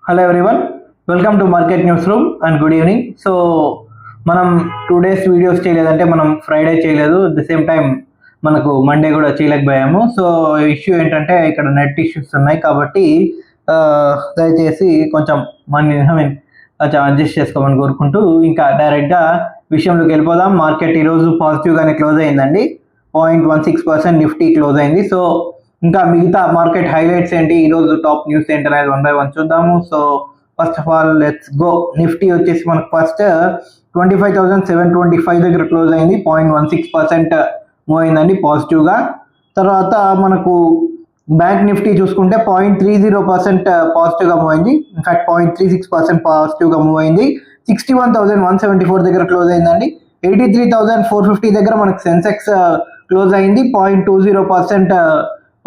Hello everyone, welcome to market news room and good evening. So మనం 2 days videos చేయలేదంటే మనం Friday చేయలేదు, at the same time మనకు Monday కూడా చేయలేకపోయాము. So issue ఏంటంటే ఇక్కడ నెట్ ఇష్యూస్ ఉన్నాయి కాబట్టి దయచేసి కొంచెం కొంచెం అడ్జస్ట్ చేసుకోమని కోరుకుంటూ ఇంకా డైరెక్ట్గా విషయంలోకి వెళ్ళిపోదాం. మార్కెట్ ఈరోజు పాజిటివ్గానే క్లోజ్ అయిందండి. 0.16% నిఫ్టీ క్లోజ్ అయింది. సో ఇంకా మిగతా మార్కెట్ హైలైట్స్ ఏంటి, ఈరోజు టాప్ న్యూస్ ఏంటి అనేది 1 by 1 చూద్దాము. So first of all let's go. Nifty వచ్చేసి మనకు ఫస్ట్ 25,725 దగ్గర క్లోజ్ అయింది. 0.16% మూవ్ అయిందండి పాజిటివ్గా. తర్వాత మనకు బ్యాంక్ నిఫ్టీ చూసుకుంటే 0.30% పాజిటివ్గా మూవ్ అయింది. ఇన్ఫాక్ట్ 0.36% పాజిటివ్గా మూవ్ అయింది. 61,174 దగ్గర క్లోజ్ అయిందండి. 83,450 దగ్గర మనకు సెన్సెక్స్ క్లోజ్ అయింది. 0.20%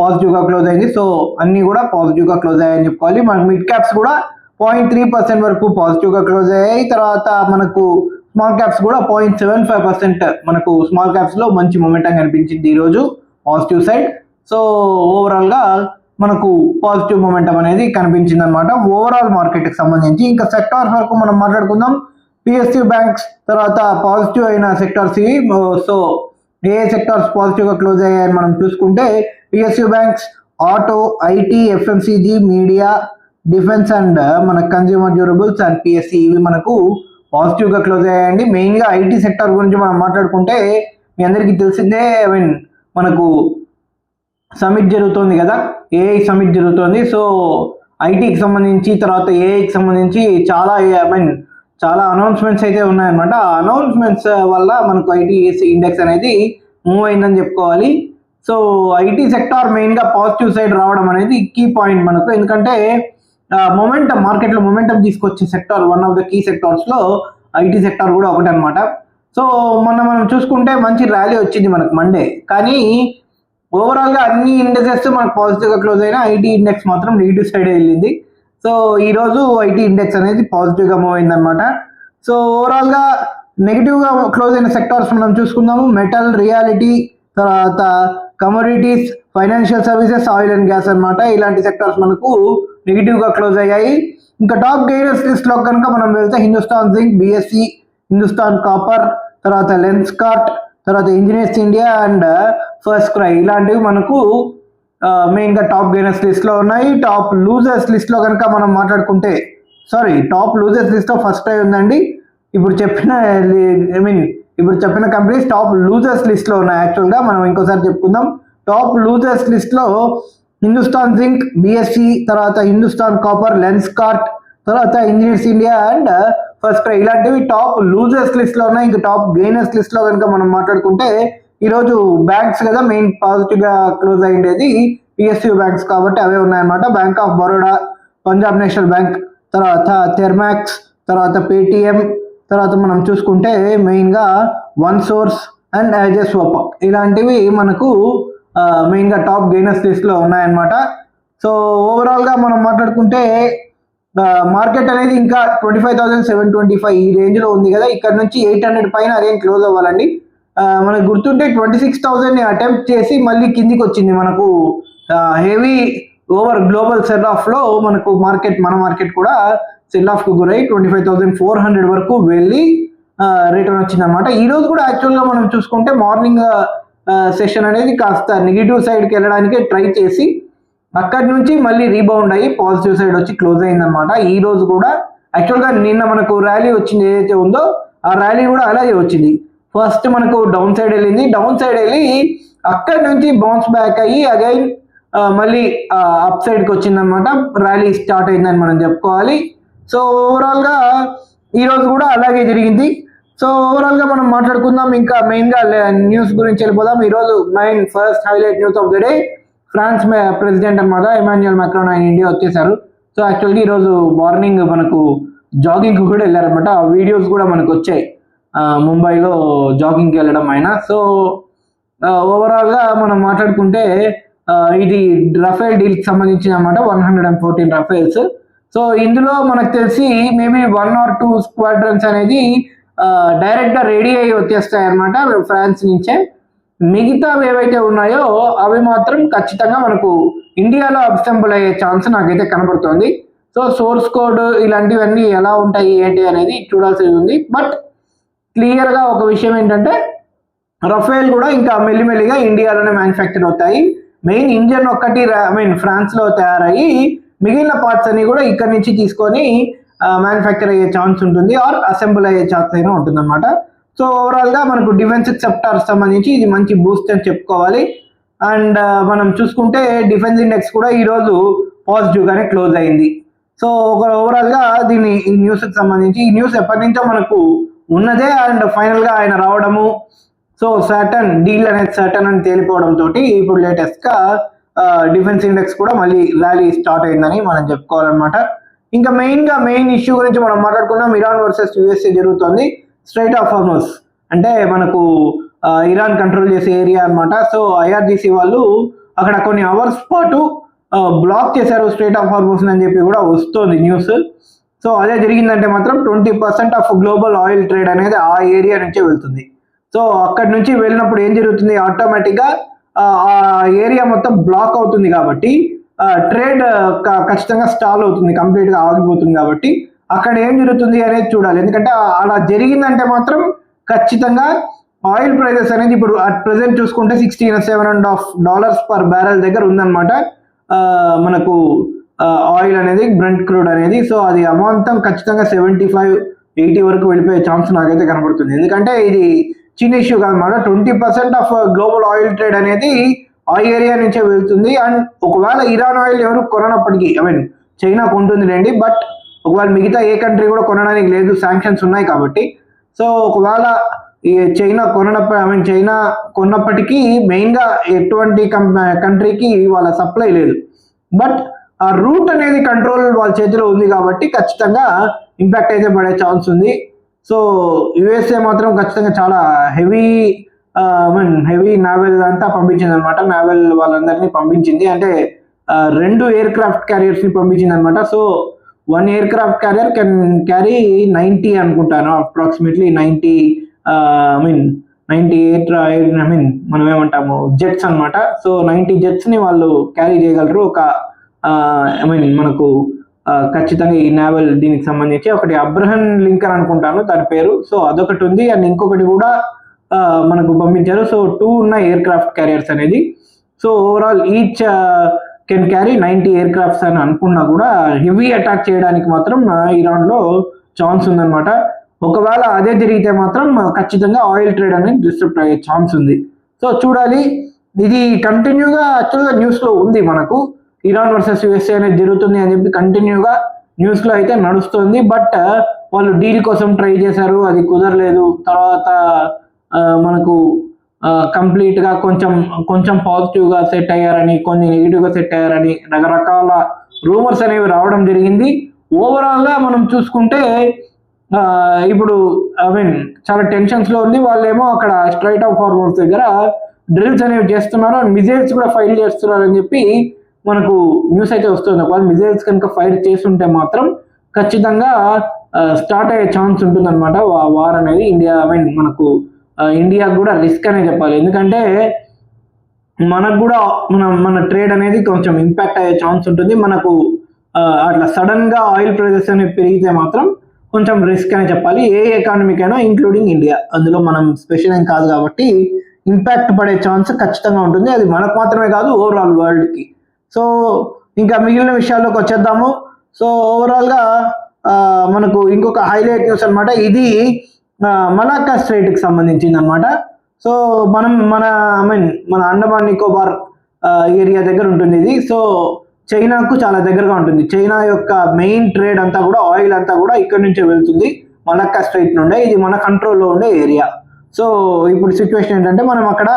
పాజిటివ్గా క్లోజ్ అయింది. సో అన్నీ కూడా పాజిటివ్గా క్లోజ్ అయ్యాయని చెప్పుకోవాలి. మనకు మిడ్ క్యాప్స్ కూడా 0.3% వరకు పాజిటివ్గా క్లోజ్ అయ్యాయి. తర్వాత మనకు స్మాల్ క్యాప్స్ కూడా 0.75% మనకు స్మాల్ క్యాప్స్లో మంచి మొమెంటం కనిపించింది ఈరోజు పాజిటివ్ సైడ్. సో ఓవరాల్గా మనకు పాజిటివ్ మొమెంటం అనేది కనిపించింది అనమాట ఓవరాల్ మార్కెట్కి సంబంధించి. ఇంకా సెక్టార్స్ వరకు మనం మాట్లాడుకుందాం. పిఎస్యూ బ్యాంక్స్ తర్వాత పాజిటివ్ అయిన సెక్టార్స్ ఇవి. సో ఏ సెక్టార్స్ పాజిటివ్గా క్లోజ్ అయ్యాయని మనం చూసుకుంటే PSU banks auto, IT, FMCG, media, defence and మన కన్జ్యూమర్ డ్యూరబుల్స్ అండ్ పిఎస్సి ఇవి మనకు పాజిటివ్గా క్లోజ్ అయ్యాయండి. మెయిన్గా ఐటీ సెక్టార్ గురించి మనం మాట్లాడుకుంటే మీ అందరికీ తెలిసిందే, మనకు సమిట్ జరుగుతుంది కదా, ఏఐ సమిట్ జరుగుతుంది. సో ఐటీకి సంబంధించి తర్వాత ఏఐకి సంబంధించి చాలా అనౌన్స్మెంట్స్ అయితే ఉన్నాయన్నమాట. ఆ అనౌన్స్మెంట్స్ వల్ల మనకు ఐటీ ఇండెక్స్ అనేది మూవ్ అయిందని చెప్పుకోవాలి. సో ఐటీ సెక్టార్ మెయిన్గా పాజిటివ్ సైడ్ రావడం అనేది కీ పాయింట్ మనకు. ఎందుకంటే మొమెంటం, మార్కెట్లో మొమెంటం తీసుకొచ్చే sector, one of the key సెక్టార్స్లో ఐటీ సెక్టార్ కూడా ఒకటి అనమాట. సో మనం చూసుకుంటే మంచి ర్యాలీ వచ్చింది మనకు మండే, కానీ ఓవరాల్గా అన్ని ఇండెక్సెస్ మనకు పాజిటివ్గా క్లోజ్ అయినా ఐటీ ఇండెక్స్ మాత్రం నెగిటివ్ సైడ్ వెళ్ళింది. సో ఈరోజు ఐటీ ఇండెక్స్ అనేది పాజిటివ్గా మూవ్ అయిందనమాట. సో ఓవరాల్గా నెగిటివ్గా క్లోజ్ అయిన సెక్టార్స్ మనం చూసుకుందాము. మెటల్, రియాలిటీ, తర్వాత commodities, financial services, oil and gas అనమాట. ఇలాంటి సెక్టార్స్ మనకు నెగిటివ్గా క్లోజ్ అయ్యాయి. ఇంకా టాప్ గెయినర్స్ లిస్ట్లో కనుక మనం వెళ్తే Hindustan zinc, BSc, Hindustan copper, తర్వాత లెన్స్కార్ట్, తర్వాత engineers India and first cry ఇలాంటివి మనకు మెయిన్గా టాప్ గెయినర్స్ లిస్ట్లో ఉన్నాయి. టాప్ లూజర్స్ లిస్ట్లో కనుక మనం మాట్లాడుకుంటే టాప్ లూజర్స్ లిస్ట్లో ఫస్ట్ క్రై ఉందండి. ఇప్పుడు చెప్పిన కంపెనీస్ టాప్ లూజర్స్ లిస్ట్లో ఉన్నాయి. యాక్చువల్గా మనం ఇంకోసారి చెప్పుకుందాం. టాప్ లూజర్స్ లిస్ట్లో హిందుస్థాన్ జింక్, బిఎస్సి, తర్వాత హిందుస్థాన్ కాపర్, లెన్స్కార్ట్, తర్వాత engineers India and first cry ఇలాంటివి టాప్ లూజర్స్ లిస్ట్లో ఉన్నాయి. ఇంకా టాప్ గెయినర్స్ లిస్ట్లో కనుక మనం మాట్లాడుకుంటే ఈరోజు బ్యాంక్స్ కదా మెయిన్ పాజిటివ్గా క్లోజ్ అయ్యేది, పిఎస్యూ బ్యాంక్స్ కాబట్టి అవే ఉన్నాయన్నమాట. Bank of Baroda, Punjab national bank, తర్వాత థెర్మాక్స్, తర్వాత పేటిఎం, తర్వాత మనం చూసుకుంటే మెయిన్గా వన్ సోర్స్ అండ్ యాజెస్ ఓపక్ ఇలాంటివి మనకు మెయిన్గా టాప్ గెయినర్స్ లిస్ట్లో ఉన్నాయన్నమాట. సో ఓవరాల్గా మనం మాట్లాడుకుంటే మార్కెట్ అనేది ఇంకా 25,725 ఈ రేంజ్లో ఉంది కదా, ఇక్కడ నుంచి 800 పైన అరేంజ్ క్లోజ్ అవ్వాలండి. మనకు గుర్తుంటే 26,000ని అటెంప్ట్ చేసి మళ్ళీ కిందికి వచ్చింది మనకు. హెవీ ఓవర్ గ్లోబల్ సెల్ ఆఫ్లో మనకు మన మార్కెట్ కూడా సెల్ ఆఫ్కు గురై 25,400 వరకు వెళ్ళి రిటర్న్ వచ్చింది అనమాట. ఈరోజు కూడా యాక్చువల్గా మనం చూసుకుంటే మార్నింగ్ సెషన్ అనేది కాస్త నెగిటివ్ సైడ్కి వెళ్ళడానికి ట్రై చేసి అక్కడి నుంచి మళ్ళీ రీబౌండ్ అయ్యి పాజిటివ్ సైడ్ వచ్చి క్లోజ్ అయిందనమాట. ఈ రోజు కూడా యాక్చువల్గా నిన్న మనకు ర్యాలీ వచ్చింది ఏదైతే ఉందో ఆ ర్యాలీ కూడా అలాగే వచ్చింది. ఫస్ట్ మనకు డౌన్ సైడ్ వెళ్ళింది, డౌన్ సైడ్ వెళ్ళి అక్కడి నుంచి బౌన్స్ బ్యాక్ అయ్యి అగైన్ మళ్ళీ అప్ సైడ్కి వచ్చిందనమాట. ర్యాలీ స్టార్ట్ అయిందని మనం చెప్పుకోవాలి. సో ఓవరాల్గా ఈరోజు కూడా అలాగే జరిగింది. సో ఓవరాల్గా మనం మాట్లాడుకుందాం. ఇంకా మెయిన్గా న్యూస్ గురించి వెళ్ళిపోదాం. ఈరోజు first highlight news of the day, France president అనమాట ఎమాన్యుయల్ మాక్రాన్ ఆయన ఇండియా వచ్చేసారు. సో యాక్చువల్గా ఈరోజు మార్నింగ్ మనకు జాగింగ్ కూడా వెళ్ళారనమాట. ఆ వీడియోస్ కూడా మనకు వచ్చాయి, ముంబైలో జాగింగ్కి వెళ్ళడం ఆయన. సో ఓవరాల్గా మనం మాట్లాడుకుంటే ఇది రఫేల్ డీల్కి సంబంధించిన అనమాట, 114 రఫేల్స్. సో ఇందులో మనకు తెలిసి మేబీ 1 or 2 స్క్వాడ్రన్స్ అనేది డైరెక్ట్గా రెడీ అయ్యి వచ్చేస్తాయి అనమాట ఫ్రాన్స్ నుంచే. మిగతావి ఏవైతే ఉన్నాయో అవి మాత్రం ఖచ్చితంగా మనకు ఇండియాలో అసెంబుల్ అయ్యే ఛాన్స్ నాకైతే కనబడుతోంది. సో సోర్స్ కోడ్ ఇలాంటివన్నీ ఎలా ఉంటాయి ఏంటి అనేది చూడాల్సి ఉంది. బట్ క్లియర్గా ఒక విషయం ఏంటంటే రఫేల్ కూడా ఇంకా మెల్లిమెల్లిగా ఇండియాలోనే మ్యానుఫ్యాక్చర్ అవుతాయి. మెయిన్ ఇంజన్ ఒక్కటి ఫ్రాన్స్లో తయారయ్యి మిగిలిన పార్ట్స్ అన్ని కూడా ఇక్కడ నుంచి తీసుకొని మ్యానుఫ్యాక్చర్ అయ్యే ఛాన్స్ ఉంటుంది, ఆర్ అసెంబుల్ అయ్యే ఛాన్స్ అయినా ఉంటుంది అనమాట. సో ఓవరాల్గా మనకు డిఫెన్స్ సెక్టార్ సంబంధించి ఇది మంచి బూస్ట్ అని చెప్పుకోవాలి. అండ్ మనం చూసుకుంటే డిఫెన్స్ ఇండెక్స్ కూడా ఈరోజు పాజిటివ్గానే క్లోజ్ అయింది. సో ఓవరాల్గా దీని ఈ న్యూస్కి సంబంధించి ఈ న్యూస్ ఎప్పటి నుంచో మనకు ఉన్నదే, అండ్ ఫైనల్గా ఆయన రావడము, సో సర్టన్ డీల్ అనేది సర్టన్ అని తేలిపోవడంతో ఇప్పుడు లేటెస్ట్గా డిఫెన్స్ ఇండెక్స్ కూడా మళ్ళీ ర్యాలీ స్టార్ట్ అయిందని మనం చెప్పుకోవాలన్నమాట. ఇంకా మెయిన్ ఇష్యూ గురించి మనం మాట్లాడుకున్నాం. ఇరాన్ వర్సెస్ యుఎస్ఏ జరుగుతుంది. స్ట్రైట్ ఆఫ్ హార్మోస్ అంటే మనకు ఇరాన్ కంట్రోల్ చేసే ఏరియా అనమాట. సో ఐఆర్జీసీ వాళ్ళు అక్కడ కొన్ని అవర్స్ పాటు బ్లాక్ చేశారు స్ట్రైట్ ఆఫ్ హార్మోస్ అని చెప్పి కూడా వస్తుంది న్యూస్. సో అదే జరిగిందంటే మాత్రం 20% ఆఫ్ గ్లోబల్ ఆయిల్ ట్రేడ్ అనేది ఆ ఏరియా నుంచే వెళ్తుంది. సో అక్కడి నుంచి వెళ్ళినప్పుడు ఏం జరుగుతుంది, ఆటోమేటిక్గా ఆ ఏరియా మొత్తం బ్లాక్ అవుతుంది కాబట్టి ట్రేడ్ ఖచ్చితంగా స్టాల్ అవుతుంది, కంప్లీట్గా ఆగిపోతుంది. కాబట్టి అక్కడ ఏం జరుగుతుంది అనేది చూడాలి. ఎందుకంటే అలా జరిగిందంటే మాత్రం ఖచ్చితంగా ఆయిల్ ప్రైజెస్ అనేది ఇప్పుడు అట్ ప్రెసెంట్ చూసుకుంటే $67.5 per barrel దగ్గర ఉందన్నమాట మనకు ఆయిల్ అనేది, బ్రెంట్ క్రూడ్ అనేది. సో అది అమాంతం ఖచ్చితంగా 75-80 వరకు వెళ్ళిపోయే ఛాన్స్ నాకైతే కనబడుతుంది. ఎందుకంటే ఇది చిన్న ఇష్యూ కాదన్నమాట. 20% ఆఫ్ గ్లోబల్ ఆయిల్ ట్రేడ్ అనేది ఆ ఏరియా నుంచే వెళ్తుంది. అండ్ ఒకవేళ ఇరాన్ ఆయిల్ ఎవరు కొననప్పటికీ, చైనా కొంటుంది రండి, బట్ ఒకవేళ మిగతా ఏ కంట్రీ కూడా కొనడానికి లేదు, శాంక్షన్స్ ఉన్నాయి కాబట్టి. సో ఒకవేళ ఈ చైనా చైనా కొన్నప్పటికీ మెయిన్గా ఎటువంటి కంట్రీకి వాళ్ళ సప్లై లేదు, బట్ ఆ రూట్ అనేది కంట్రోల్ వాళ్ళ చేతిలో ఉంది కాబట్టి ఖచ్చితంగా ఇంపాక్ట్ అయితే పడే ఛాన్స్ ఉంది. సో యుఎస్ఏ మాత్రం ఖచ్చితంగా చాలా హెవీ నావెల్ అంతా పంపించింది అనమాట. నావెల్ వాళ్ళందరినీ పంపించింది, అంటే 2 ఎయిర్ క్రాఫ్ట్ క్యారియర్స్ని పంపించింది అనమాట. So 1 air craft carrier can carry 90 అనుకుంటాను, అప్రాక్సిమేట్లీ 98 మనం ఏమంటాము జెట్స్ అనమాట. సో 90 జెట్స్ని వాళ్ళు క్యారీ చేయగలరు. ఒక మనకు ఖచ్చితంగా ఈ నావెల్ దీనికి సంబంధించి ఒకటి అబ్రహం లింకన్ అనుకుంటాను దాని పేరు. సో అదొకటి ఉంది, అండ్ ఇంకొకటి కూడా మనకు పంపించారు. సో 2 ఉన్న ఎయిర్ క్రాఫ్ట్ క్యారియర్స్ అనేది. So overall each can carry 90 air crafts అని అనుకున్నా కూడా హెవీ అటాక్ చేయడానికి మాత్రం ఇరాన్లో ఛాన్స్ ఉందన్నమాట. ఒకవేళ అదే జరిగితే మాత్రం ఖచ్చితంగా ఆయిల్ ట్రేడ్ అనేది డిస్టర్బ్ అయ్యే ఛాన్స్ ఉంది. సో చూడాలి. ఇది కంటిన్యూగా యాక్చువల్గా న్యూస్లో ఉంది, మనకు ఇరాన్ వర్సెస్ యుఎస్ఏ అనేది జరుగుతుంది అని చెప్పి కంటిన్యూగా న్యూస్లో అయితే నడుస్తుంది. బట్ వాళ్ళు డీల్ కోసం ట్రై చేశారు, అది కుదరలేదు. తర్వాత మనకు కంప్లీట్గా కొంచెం పాజిటివ్గా సెట్ అయ్యారని, కొన్ని నెగిటివ్గా సెట్ అయ్యారని రకరకాల రూమర్స్ అనేవి రావడం జరిగింది. ఓవరాల్గా మనం చూసుకుంటే ఇప్పుడు చాలా టెన్షన్స్లో ఉంది. వాళ్ళేమో అక్కడ స్ట్రైట్ ఆఫ్ హార్మోస్ దగ్గర డ్రిల్స్ అనేవి చేస్తున్నారు, అండ్ మిజైల్స్ కూడా ఫైర్ చేస్తున్నారు అని చెప్పి మనకు న్యూస్ అయితే వస్తుంది. ఒకవేళ మిజైల్స్ కనుక ఫైర్ చేస్తుంటే మాత్రం ఖచ్చితంగా స్టార్ట్ అయ్యే ఛాన్స్ ఉంటుంది అనమాట వార్ అనేది. మనకు ఇండియాకు కూడా రిస్క్ అనే చెప్పాలి. ఎందుకంటే మనకు కూడా మన ట్రేడ్ అనేది కొంచెం ఇంపాక్ట్ అయ్యే ఛాన్స్ ఉంటుంది. మనకు అట్లా సడన్గా ఆయిల్ ప్రైజెస్ అనేవి పెరిగితే మాత్రం కొంచెం రిస్క్ అనే చెప్పాలి. ఏ ఎకానమీకి అయినా ఇంక్లూడింగ్ ఇండియా, అందులో మనం స్పెషల్ ఏం కాదు కాబట్టి ఇంపాక్ట్ పడే ఛాన్స్ ఖచ్చితంగా ఉంటుంది. అది మనకు మాత్రమే కాదు, ఓవరాల్ వరల్డ్కి. సో ఇంకా మిగిలిన విషయాల్లోకి వచ్చేద్దాము. సో ఓవరాల్గా మనకు ఇంకొక హైలైట్ న్యూస్ అనమాట. ఇది మలాక్కా స్ట్రైట్కి సంబంధించింది అనమాట. సో మన అండమాన్ నికోబార్ ఏరియా దగ్గర ఉంటుంది ఇది. సో చైనాకు చాలా దగ్గరగా ఉంటుంది. చైనా యొక్క మెయిన్ ట్రేడ్ అంతా కూడా, ఆయిల్ అంతా కూడా ఇక్కడ నుంచే వెళ్తుంది, మలాక్కా స్ట్రైట్ నుండే. ఇది మన కంట్రోల్లో ఉండే ఏరియా. సో ఇప్పుడు సిచ్యువేషన్ ఏంటంటే మనం అక్కడ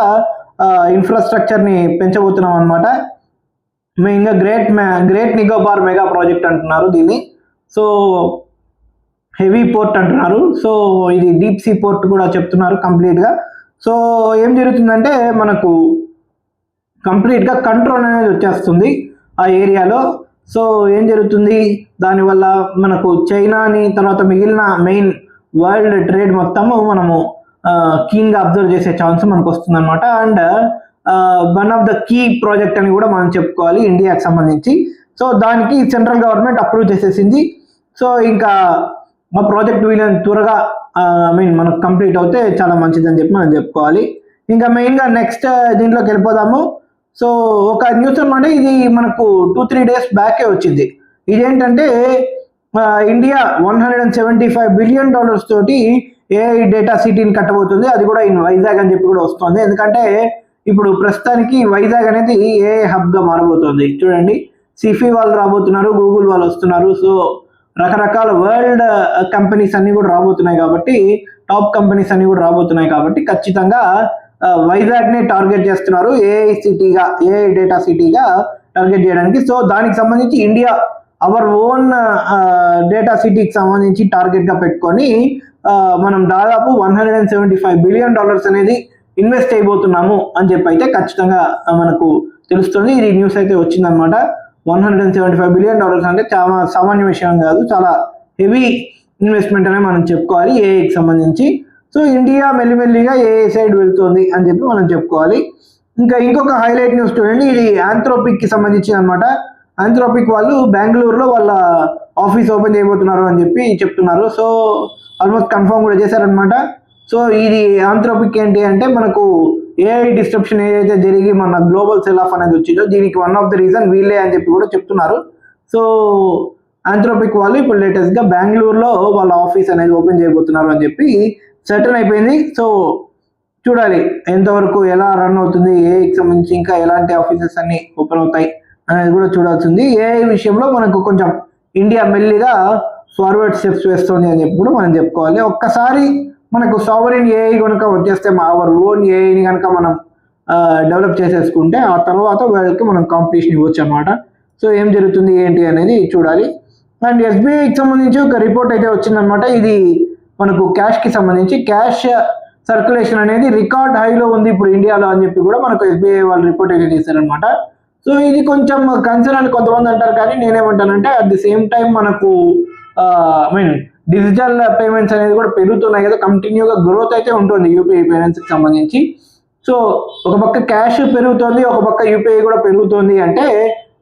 ఇన్ఫ్రాస్ట్రక్చర్ని పెంచబోతున్నాం అనమాట. మెయిన్గా గ్రేట్ నికోబార్ మెగా ప్రాజెక్ట్ అంటున్నారు దీన్ని. సో హెవీ పోర్ట్ అంటున్నారు. సో ఇది డీప్ సీ పోర్ట్ కూడా చెప్తున్నారు కంప్లీట్గా. సో ఏం జరుగుతుందంటే మనకు కంప్లీట్గా కంట్రోల్ అనేది వచ్చేస్తుంది ఆ ఏరియాలో. సో ఏం జరుగుతుంది దానివల్ల మనకు చైనాని తర్వాత మిగిలిన మెయిన్ వరల్డ్ ట్రేడ్ మొత్తము మనము కీన్గా అబ్జర్వ్ చేసే ఛాన్స్ మనకు వస్తుంది అనమాట. And one of the key project అని కూడా మనం చెప్పుకోవాలి ఇండియాకి సంబంధించి. సో దానికి సెంట్రల్ గవర్నమెంట్ అప్రూవ్ చేసేసింది. సో ఇంకా మా ప్రాజెక్ట్ వీళ్ళని త్వరగా మనకు కంప్లీట్ అవుతే చాలా మంచిదని చెప్పి మనం చెప్పుకోవాలి. ఇంకా మెయిన్గా నెక్స్ట్ దీంట్లోకి వెళ్ళిపోదాము. సో ఒక న్యూస్ అనమాట, ఇది మనకు 2-3 డేస్ బ్యాకే వచ్చింది. ఇదేంటంటే ఇండియా $175 బిలియన్ తోటి ఏఐ డేటా సిటీని కట్టబోతుంది, అది కూడా ఇన్ వైజాగ్ అని చెప్పి కూడా వస్తుంది. ఎందుకంటే ఇప్పుడు ప్రస్తుతానికి వైజాగ్ అనేది ఏఐ హబ్గా మారబోతుంది. చూడండి, సిఫీ వాళ్ళు రాబోతున్నారు, గూగుల్ వాళ్ళు వస్తున్నారు. సో రకరకాల వరల్డ్ కంపెనీస్ అన్ని కూడా రాబోతున్నాయి కాబట్టి, టాప్ కంపెనీస్ అన్ని కూడా రాబోతున్నాయి కాబట్టి ఖచ్చితంగా వైజాగ్ని టార్గెట్ చేస్తున్నారు ఏఐ డేటా సిటీగా టార్గెట్ చేయడానికి. సో దానికి సంబంధించి ఇండియా అవర్ ఓన్ డేటా సిటీకి సంబంధించి టార్గెట్గా పెట్టుకొని మనం దాదాపు $175 బిలియన్ అనేది ఇన్వెస్ట్ అయిపోతున్నాము అని చెప్పి అయితే ఖచ్చితంగా మనకు తెలుస్తుంది. ఇది న్యూస్ అయితే వచ్చిందనమాట. $175 బిలియన్ అంటే చాలా సామాన్య విషయం కాదు, చాలా హెవీ ఇన్వెస్ట్మెంట్ అనే మనం చెప్పుకోవాలి ఏఐకి సంబంధించి. సో ఇండియా మెల్లిమెల్లిగా ఏఐ సైడ్ వెళ్తుంది అని చెప్పి మనం చెప్పుకోవాలి. ఇంకా ఇంకొక హైలైట్ న్యూస్ చూడండి, ఇది ఆంథ్రోపిక్కి సంబంధించి అనమాట. ఆంథ్రోపిక్ వాళ్ళు బెంగళూరులో వాళ్ళ ఆఫీస్ ఓపెన్ చేయబోతున్నారు అని చెప్పి చెప్తున్నారు. సో ఆల్మోస్ట్ కన్ఫర్మ్ కూడా చేశారనమాట. సో ఇది ఆంథ్రోపిక్ ఏంటి అంటే, మనకు ఏఐ డిస్ట్రప్షన్ ఏదైతే జరిగి మన గ్లోబల్ సెల్ ఆఫ్ అనేది వచ్చిందో దీనికి వన్ ఆఫ్ ద రీజన్ వీళ్ళే అని చెప్పి కూడా చెప్తున్నారు. సో ఆంథ్రోపిక్ వాళ్ళు ఇప్పుడు లేటెస్ట్గా బెంగళూరులో వాళ్ళ ఆఫీస్ అనేది ఓపెన్ చేయబోతున్నారు అని చెప్పి సర్టన్ అయిపోయింది. సో చూడాలి ఎంతవరకు ఎలా రన్ అవుతుంది, ఏఐకి సంబంధించి ఇంకా ఎలాంటి ఆఫీసెస్ అన్ని ఓపెన్ అవుతాయి అనేది కూడా చూడాల్సింది. ఏఐ విషయంలో మనకు కొంచెం ఇండియా మెల్లిగా ఫార్వర్డ్ స్టెప్స్ వేస్తుంది అని చెప్పి కూడా మనం చెప్పుకోవాలి. ఒక్కసారి మనకు సావరెన్ ఏఐ కనుక వచ్చేస్తే, అవర్ ఓన్ ఏఐని కనుక మనం డెవలప్ చేసేసుకుంటే ఆ తర్వాత వాళ్ళకి మనం కాంపిటీషన్ ఇవ్వచ్చు అనమాట. సో ఏం జరుగుతుంది ఏంటి అనేది చూడాలి. అండ్ ఎస్బీఐకి సంబంధించి ఒక రిపోర్ట్ అయితే వచ్చిందనమాట. ఇది మనకు క్యాష్కి సంబంధించి క్యాష్ సర్క్యులేషన్ అనేది రికార్డ్ హైలో ఉంది ఇప్పుడు ఇండియాలో అని చెప్పి కూడా మనకు ఎస్బీఐ వాళ్ళు రిపోర్ట్ అయితే చేశారనమాట. సో ఇది కొంచెం కన్సర్న్ అని కొంతమంది అంటారు, కానీ నేనేమంటానంటే అట్ ది సేమ్ టైం మనకు డిజిటల్ పేమెంట్స్ అనేది కూడా పెరుగుతున్నాయి కదా, కంటిన్యూగా గ్రోత్ అయితే ఉంటుంది యూపీఐ పేమెంట్స్కి సంబంధించి. సో ఒక పక్క క్యాష్ పెరుగుతుంది, ఒక పక్క యూపీఐ కూడా పెరుగుతుంది అంటే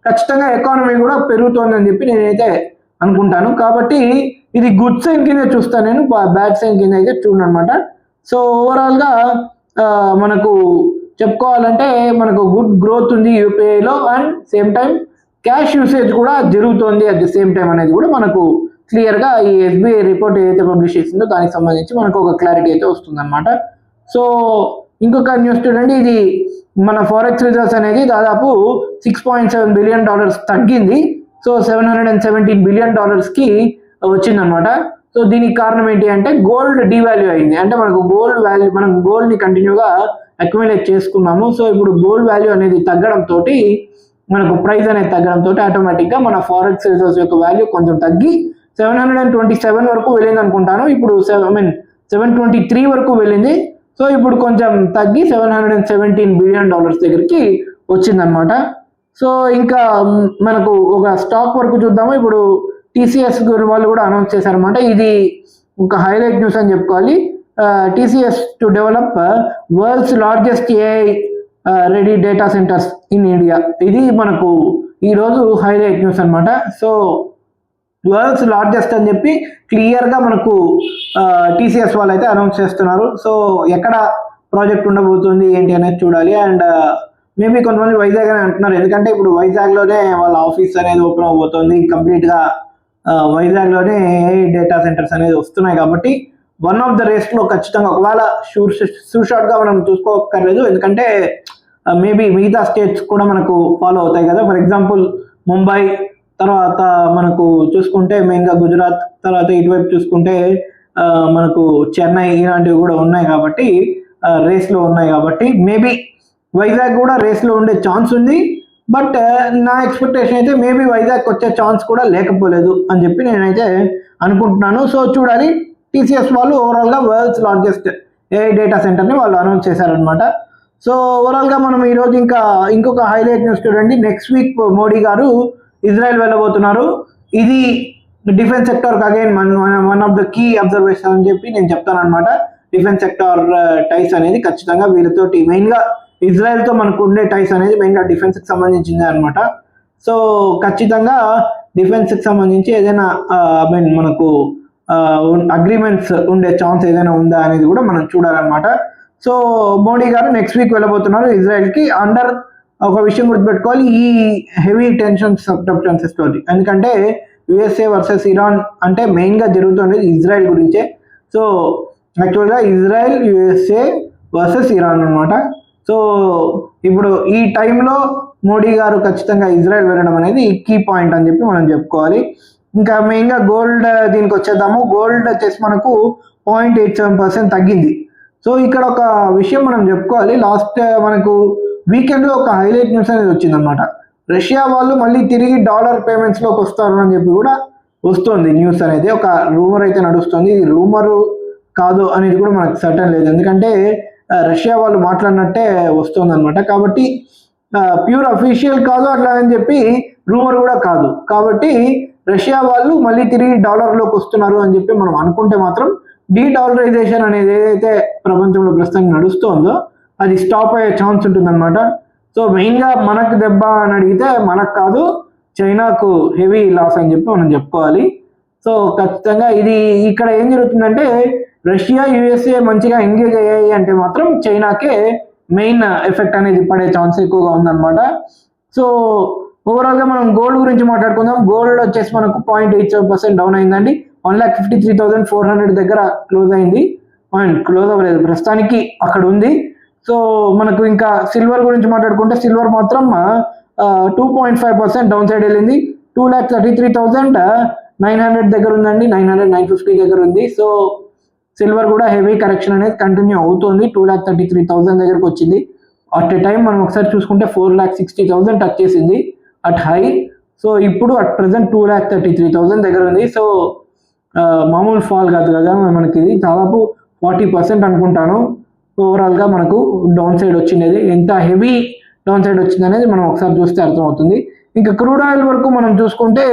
ఖచ్చితంగా ఎకానమీ కూడా పెరుగుతుంది అని చెప్పి నేనైతే అనుకుంటాను. కాబట్టి ఇది గుడ్ సైన్ కింద చూస్తాను నేను, బ్యాడ్ సైన్ కింద అయితే చూడను అనమాట. సో ఓవరాల్గా మనకు చెప్పుకోవాలంటే మనకు గుడ్ గ్రోత్ ఉంది యూపీఐలో, and same time cash usage కూడా జరుగుతుంది అట్ ది సేమ్ టైం అనేది కూడా మనకు క్లియర్గా ఈ ఎస్బీఐ రిపోర్ట్ ఏదైతే పబ్లిష్ చేసిందో దానికి సంబంధించి మనకు ఒక క్లారిటీ అయితే వస్తుంది అనమాట. సో ఇంకొక న్యూస్ చూడండి, ఇది మన ఫారెక్స్ రిజర్వ్స్ అనేది దాదాపు $6.7 బిలియన్ తగ్గింది. సో $717 బిలియన్ వచ్చిందనమాట. సో దీనికి కారణం ఏంటి అంటే గోల్డ్ డివాల్యూ అయింది. అంటే మనకు గోల్డ్ని కంటిన్యూగా అక్యుములేట్ చేసుకున్నాము. సో ఇప్పుడు గోల్డ్ వాల్యూ అనేది తగ్గడంతో మనకు ప్రైస్ అనేది తగ్గడంతో ఆటోమేటిక్గా మన ఫారెక్స్ రిజర్వ్స్ యొక్క వాల్యూ కొంచెం తగ్గి 727 వరకు వెళ్ళింది అనుకుంటాను. ఇప్పుడు 723 వరకు వెళ్ళింది. సో ఇప్పుడు కొంచెం తగ్గి $717 బిలియన్ దగ్గరికి వచ్చిందనమాట. సో ఇంకా మనకు ఒక స్టాక్ వరకు చూద్దాము. ఇప్పుడు టీసీఎస్ వాళ్ళు కూడా అనౌన్స్ చేశారనమాట. ఇది ఒక హైలైట్ న్యూస్ అని చెప్పుకోవాలి. TCS to develop world's largest AI ready data centres in India, ఇది మనకు ఈరోజు హైలైట్ న్యూస్ అనమాట. సో వరల్డ్స్ లార్జెస్ట్ అని చెప్పి క్లియర్గా మనకు టీసీఎస్ వాళ్ళు అయితే అనౌన్స్ చేస్తున్నారు. సో ఎక్కడ ప్రాజెక్ట్ ఉండబోతుంది ఏంటి అనేది చూడాలి. అండ్ మేబీ కొంతమంది వైజాగ్ అని అంటున్నారు, ఎందుకంటే ఇప్పుడు వైజాగ్లోనే వాళ్ళ ఆఫీస్ అనేది ఓపెన్ అవబోతుంది. కంప్లీట్గా వైజాగ్లోనే ఏఐ డేటా సెంటర్స్ అనేది వస్తున్నాయి కాబట్టి వన్ ఆఫ్ ద రేస్లో ఖచ్చితంగా ఒకవేళ షార్ట్గా మనం చూసుకోకర్లేదు, ఎందుకంటే మేబీ మిగతా స్టేట్స్ కూడా మనకు ఫాలో అవుతాయి కదా. ఫర్ ఎగ్జాంపుల్ ముంబై, తర్వాత మనకు చూసుకుంటే మెయిన్గా గుజరాత్, తర్వాత ఇటువైపు చూసుకుంటే మనకు చెన్నై, ఇలాంటివి కూడా ఉన్నాయి కాబట్టి రేస్లో ఉన్నాయి కాబట్టి మేబీ వైజాగ్ కూడా రేస్లో ఉండే ఛాన్స్ ఉంది. బట్ నా ఎక్స్పెక్టేషన్ అయితే మేబీ వైజాగ్ వచ్చే ఛాన్స్ కూడా లేకపోలేదు అని చెప్పి నేనైతే అనుకుంటున్నాను. సో చూడాలి. టీసీఎస్ వాళ్ళు ఓవరాల్గా వరల్డ్స్ లార్జెస్ట్ ఏఐ డేటా సెంటర్ని వాళ్ళు అనౌన్స్ చేశారనమాట. సో ఓవరాల్గా మనం ఈరోజు ఇంకొక హైలైట్ న్యూస్ చూడండి. నెక్స్ట్ వీక్ మోడీ గారు ఇజ్రాయెల్ వెళ్ళబోతున్నారు. ఇది డిఫెన్స్ సెక్టార్కి again one of the key observation అని చెప్పి నేను చెప్తాను అనమాట. డిఫెన్స్ సెక్టార్ టైస్ అనేది ఖచ్చితంగా వీళ్ళతోటి మెయిన్గా ఇజ్రాయెల్తో మనకు ఉండే టైస్ అనేది మెయిన్గా డిఫెన్స్కి సంబంధించింది అనమాట. సో ఖచ్చితంగా డిఫెన్స్కి సంబంధించి ఏదైనా మనకు అగ్రిమెంట్స్ ఉండే ఛాన్స్ ఏదైనా ఉందా అనేది కూడా మనం చూడాలన్నమాట. సో మోడీ గారు నెక్స్ట్ వీక్ వెళ్ళబోతున్నారు ఇజ్రాయెల్కి. అండర్ ఒక విషయం గుర్తుపెట్టుకోవాలి, ఈ హెవీ టెన్షన్స్ సబ్టెన్సెస్ తోటి, ఎందుకంటే యుఎస్ఏ వర్సెస్ ఇరాన్ అంటే మెయిన్గా జరుగుతుండేది ఇజ్రాయెల్ గురించే. సో యాక్చువల్గా ఇజ్రాయెల్ యుఎస్ఏ వర్సెస్ ఇరాన్ అనమాట. సో ఇప్పుడు ఈ టైంలో మోడీ గారు ఖచ్చితంగా ఇజ్రాయెల్ వెళ్ళడం అనేది కీ పాయింట్ అని చెప్పి మనం చెప్పుకోవాలి. ఇంకా మెయిన్గా గోల్డ్ దీనికి వచ్చేద్దాము. గోల్డ్ వచ్చేసి మనకు 0.87% తగ్గింది. సో ఇక్కడ ఒక విషయం మనం చెప్పుకోవాలి, లాస్ట్ మనకు వీకెండ్లో ఒక హైలైట్ న్యూస్ అనేది వచ్చిందనమాట. రష్యా వాళ్ళు మళ్ళీ తిరిగి డాలర్ పేమెంట్స్లోకి వస్తారు అని చెప్పి కూడా వస్తుంది న్యూస్ అనేది. ఒక రూమర్ అయితే నడుస్తుంది, ఇది రూమరు కాదు అనేది కూడా మనకు సర్టన్ లేదు, ఎందుకంటే రష్యా వాళ్ళు మాట్లాడినట్టే వస్తుంది అనమాట. కాబట్టి ప్యూర్ అఫీషియల్ కాదు అట్లా అని చెప్పి రూమర్ కూడా కాదు. కాబట్టి రష్యా వాళ్ళు మళ్ళీ తిరిగి డాలర్లోకి వస్తున్నారు అని చెప్పి మనం అనుకుంటే మాత్రం డీడాలరైజేషన్ అనేది ఏదైతే ప్రపంచంలో ప్రస్తుతం నడుస్తుందో అది స్టాప్ అయ్యే ఛాన్స్ ఉంటుందన్నమాట. సో మెయిన్గా మనకు దెబ్బ అని అడిగితే మనకు కాదు, చైనాకు హెవీ లాస్ అని చెప్పి మనం చెప్పుకోవాలి. సో ఖచ్చితంగా ఇది ఇక్కడ ఏం జరుగుతుందంటే రష్యా యుఎస్ఏ మంచిగా ఎంగేజ్ అయ్యాయి అంటే మాత్రం చైనాకే మెయిన్ ఎఫెక్ట్ అనేది పడే ఛాన్స్ ఎక్కువగా ఉందన్నమాట. సో ఓవరాల్గా మనం గోల్డ్ గురించి మాట్లాడుకుందాం. గోల్డ్ వచ్చేసి మనకు 0.87% డౌన్ అయిందండి. 1,53,400 దగ్గర క్లోజ్ అయింది. క్లోజ్ అవ్వలేదు, ప్రస్తుతానికి అక్కడ ఉంది. సో మనకు ఇంకా సిల్వర్ గురించి మాట్లాడుకుంటే సిల్వర్ మాత్రం 2.5% డౌన్ సైడ్ వెళ్ళింది. 2,33,900 దగ్గర ఉందండి, 950 దగ్గర ఉంది. సో సిల్వర్ కూడా హెవీ కరెక్షన్ అనేది కంటిన్యూ అవుతుంది. 2,33,000 దగ్గరకు వచ్చింది. అట్ ఏ టైం మనం ఒకసారి చూసుకుంటే 4,60,000 టచ్ చేసింది అట్ హై. సో ఇప్పుడు అట్ ప్రెసెంట్ 2,33,000 దగ్గర ఉంది. సో మామూలు ఫాల్ కాదు కదా మనకి, ఇది దాదాపు 40% అనుకుంటాను ఓవరాల్గా మనకు డౌన్ సైడ్ వచ్చింది. ఎంత హెవీ డౌన్ సైడ్ వచ్చింది అనేది మనం ఒకసారి చూస్తే అర్థమవుతుంది. ఇంకా క్రూడ్ ఆయిల్ వరకు మనం చూసుకుంటే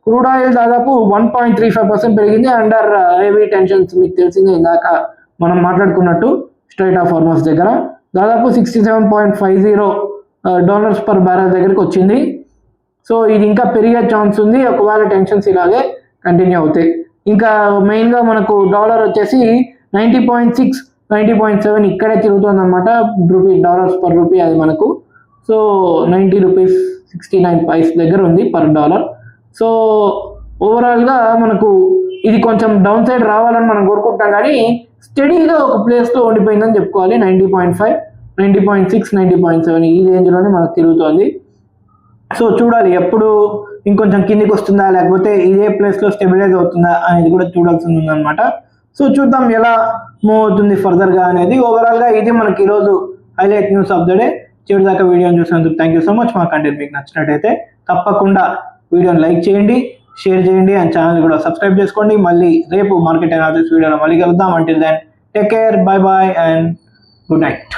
క్రూడ్ ఆయిల్ దాదాపు 1.35% పెరిగింది అండర్ హెవీ టెన్షన్స్. మీకు తెలిసిందే ఇందాక మనం మాట్లాడుకున్నట్టు స్ట్రైట్ ఆఫ్ హార్మస్ దగ్గర దాదాపు $67.50 పర్ బ్యారెల్ దగ్గరికి వచ్చింది. సో ఇది ఇంకా పెరిగే ఛాన్స్ ఉంది ఒకవేళ టెన్షన్స్ ఇలాగే కంటిన్యూ అవుతాయి. ఇంకా మెయిన్గా మనకు డాలర్ వచ్చేసి 90.6, 90.7 ఇక్కడే తిరుగుతుంది అనమాట. డాలర్స్ పర్ రూపీ అది మనకు. సో 90 రూపీస్ 69 పైస్ దగ్గర ఉంది పర్ డాలర్. సో ఓవరాల్గా మనకు ఇది కొంచెం డౌన్ సైడ్ రావాలని మనం కోరుకుంటాం, కానీ స్టడీగా ఒక ప్లేస్లో ఉండిపోయిందని చెప్పుకోవాలి. 90.5, 90.6, 90.7 ఈ రేంజ్లోనే మనకు తిరుగుతోంది. సో చూడాలి ఎప్పుడు ఇంకొంచెం కిందికి వస్తుందా లేకపోతే ఇదే ప్లేస్లో స్టెబిలైజ్ అవుతుందా అనేది కూడా చూడాల్సి ఉందన్నమాట. సో చూద్దాం ఎలా మూవ్ అవుతుంది ఫర్దర్గా అనేది. ఓవరాల్గా ఇది మనకి ఈరోజు highlight news of the day. చివరి దాకా వీడియోని చూసినందుకు థ్యాంక్ యూ సో మచ్. మా కంటెంట్ మీకు నచ్చినట్టయితే తప్పకుండా వీడియోని లైక్ చేయండి, షేర్ చేయండి అండ్ ఛానల్ కూడా సబ్స్క్రైబ్ చేసుకోండి. మళ్ళీ రేపు మార్కెట్ అనాలిసిస్ వీడియోలో మళ్ళీ కలుద్దాం. Until then take care, bye bye and good night.